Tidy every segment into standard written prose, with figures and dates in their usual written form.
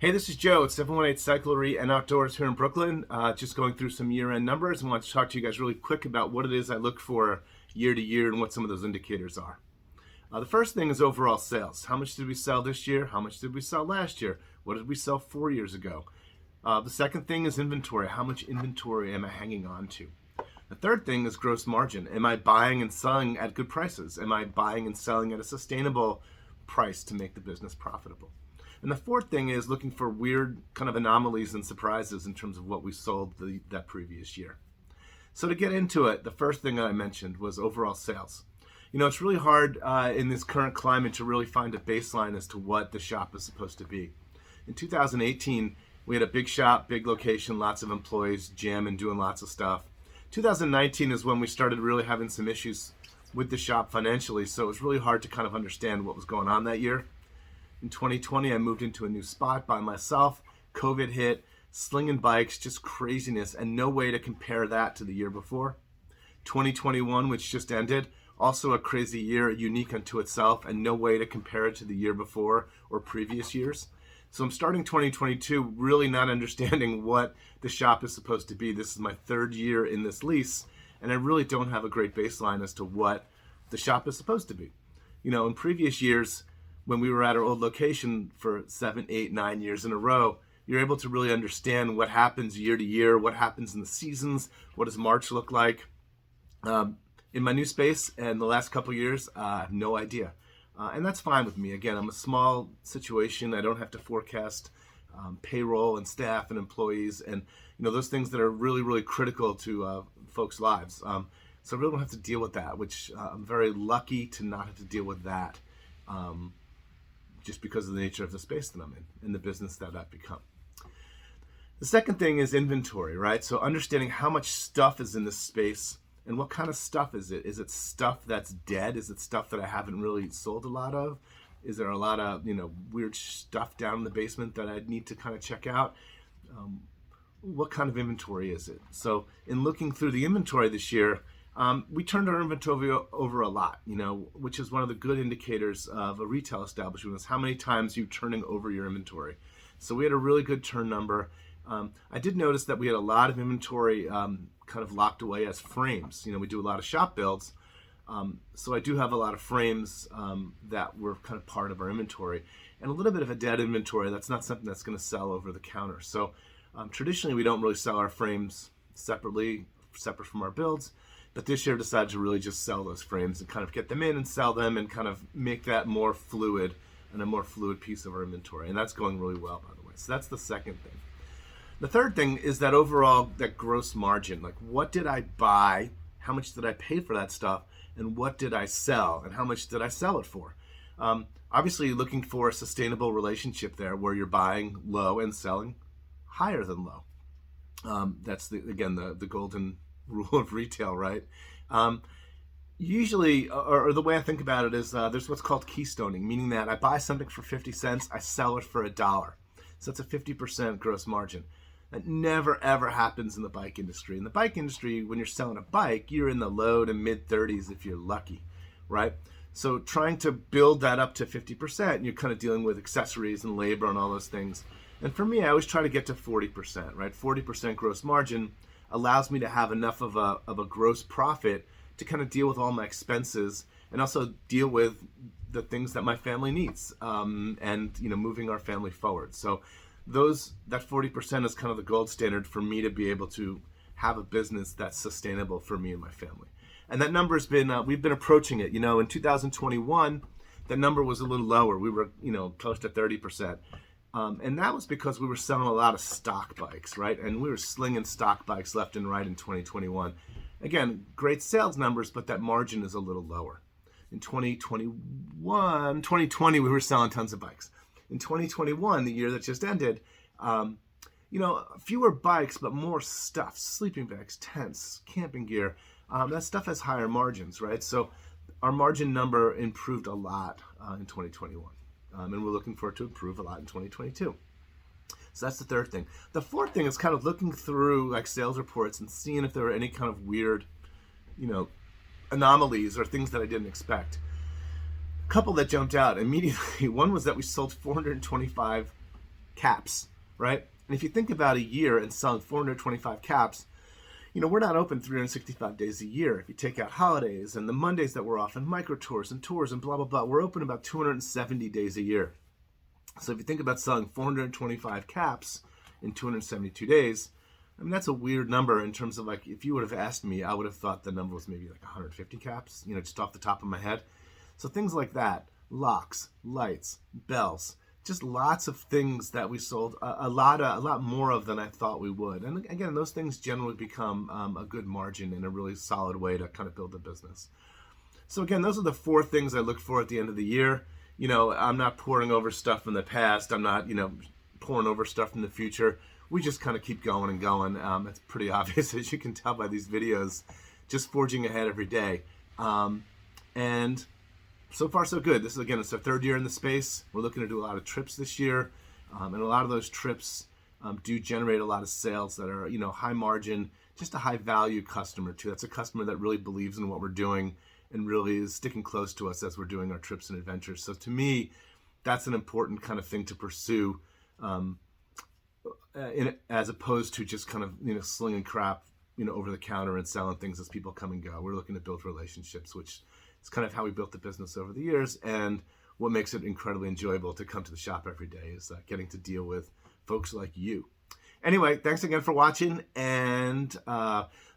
Hey, this is Joe at 718 Cyclery and Outdoors here in Brooklyn. Just going through some year-end numbers and want to talk to you guys really quick about what it is I look for year to year and what some of those indicators are. The first thing is overall sales. How much did we sell this year? How much did we sell last year? What did we sell 4 years ago? The second thing is inventory. How much inventory am I hanging on to? The third thing is gross margin. Am I buying and selling at good prices? Am I buying and selling at a sustainable price to make the business profitable? And the fourth thing is looking for weird kind of anomalies and surprises in terms of what we sold that previous year. So to get into it, the first thing I mentioned was overall sales. You know, it's really hard in this current climate to really find a baseline as to what the shop is supposed to be. In 2018, we had a big shop, big location, lots of employees, jamming, doing lots of stuff. 2019 is when we started really having some issues with the shop financially, so it was really hard to kind of understand what was going on that year. In 2020, I moved into a new spot by myself. COVID hit, slinging bikes, just craziness, and no way to compare that to the year before. 2021, which just ended, also a crazy year, unique unto itself, and no way to compare it to the year before or previous years. So I'm starting 2022 really not understanding what the shop is supposed to be. This is my third year in this lease, and I really don't have a great baseline as to what the shop is supposed to be. You know, in previous years, when we were at our old location for 7, 8, 9 years in a row, you're able to really understand what happens year to year, what happens in the seasons, what does March look like. In my new space and the last couple of years, I have no idea. And that's fine with me. Again, I'm a small situation. I don't have to forecast payroll and staff and employees and those things that are really, really critical to folks' lives. So I really don't have to deal with that, which I'm very lucky to not have to deal with that. Just because of the nature of the space that I'm in and the business that I've become. The second thing is inventory, right? So understanding how much stuff is in this space and what kind of stuff is it? Is it stuff that's dead? Is it stuff that I haven't really sold a lot of? Is there a lot of, weird stuff down in the basement that I need to kind of check out? What kind of inventory is it? So in looking through the inventory this year, we turned our inventory over a lot, which is one of the good indicators of a retail establishment is how many times you're turning over your inventory. So we had a really good turn number. I did notice that we had a lot of inventory kind of locked away as frames. We do a lot of shop builds. So I do have a lot of frames that were kind of part of our inventory and a little bit of a dead inventory. That's not something that's going to sell over the counter. So traditionally we don't really sell our frames separate from our builds. But this year I decided to really just sell those frames and kind of get them in and sell them and kind of make that more fluid and a more fluid piece of our inventory. And that's going really well, by the way. So that's the second thing. The third thing is that overall, that gross margin. Like, what did I buy? How much did I pay for that stuff? And what did I sell? And how much did I sell it for? Obviously, looking for a sustainable relationship there where you're buying low and selling higher than low. That's, the golden rule of retail, right? Usually, or the way I think about it is there's what's called keystoning, meaning that I buy something for 50 cents, I sell it for $1. So that's a 50% gross margin. That never, ever happens in the bike industry. In the bike industry, when you're selling a bike, you're in the low to mid 30s if you're lucky, right? So trying to build that up to 50%, you're kind of dealing with accessories and labor and all those things. And for me, I always try to get to 40%, right? 40% gross margin allows me to have enough of a gross profit to kind of deal with all my expenses and also deal with the things that my family needs and moving our family forward. So that 40% is kind of the gold standard for me to be able to have a business that's sustainable for me and my family. And that number has been we've been approaching it. In 2021, that number was a little lower. We were close to 30%. And that was because we were selling a lot of stock bikes, right? And we were slinging stock bikes left and right in 2021. Again, great sales numbers, but that margin is a little lower. In 2020, we were selling tons of bikes. In 2021, the year that just ended, fewer bikes, but more stuff, sleeping bags, tents, camping gear. That stuff has higher margins, right? So our margin number improved a lot in 2021. And we're looking for it to improve a lot in 2022. So that's the third thing. The fourth thing is kind of looking through like sales reports and seeing if there are any kind of weird, anomalies or things that I didn't expect. A couple that jumped out immediately. One was that we sold 425 caps, right? And if you think about a year and selling 425 caps, we're not open 365 days a year. If you take out holidays and the Mondays that we're off and micro tours and tours and blah, blah, blah, we're open about 270 days a year. So if you think about selling 425 caps in 272 days, I mean, that's a weird number in terms of like, if you would have asked me, I would have thought the number was maybe like 150 caps, just off the top of my head. So things like that, locks, lights, bells, just lots of things that we sold, a lot more of than I thought we would. And again, those things generally become a good margin and a really solid way to kind of build a business. So again, those are the 4 things I look for at the end of the year. I'm not pouring over stuff from the past. I'm not, pouring over stuff from the future. We just kind of keep going and going. It's pretty obvious, as you can tell by these videos, just forging ahead every day. And so far, so good. This is, again, it's our 3rd year in the space. We're looking to do a lot of trips this year. And a lot of those trips do generate a lot of sales that are, high margin, just a high value customer too. That's a customer that really believes in what we're doing and really is sticking close to us as we're doing our trips and adventures. So to me, that's an important kind of thing to pursue, as opposed to just kind of, slinging crap, over the counter and selling things as people come and go. We're looking to build relationships, which is kind of how we built the business over the years. And what makes it incredibly enjoyable to come to the shop every day is getting to deal with folks like you. Anyway, thanks again for watching, and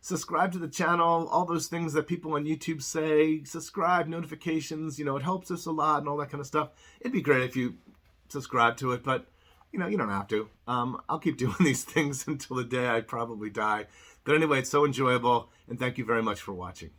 subscribe to the channel, all those things that people on YouTube say, subscribe, notifications, it helps us a lot and all that kind of stuff. It'd be great if you subscribe to it, but you don't have to. I'll keep doing these things until the day I probably die. But anyway, it's so enjoyable, and thank you very much for watching.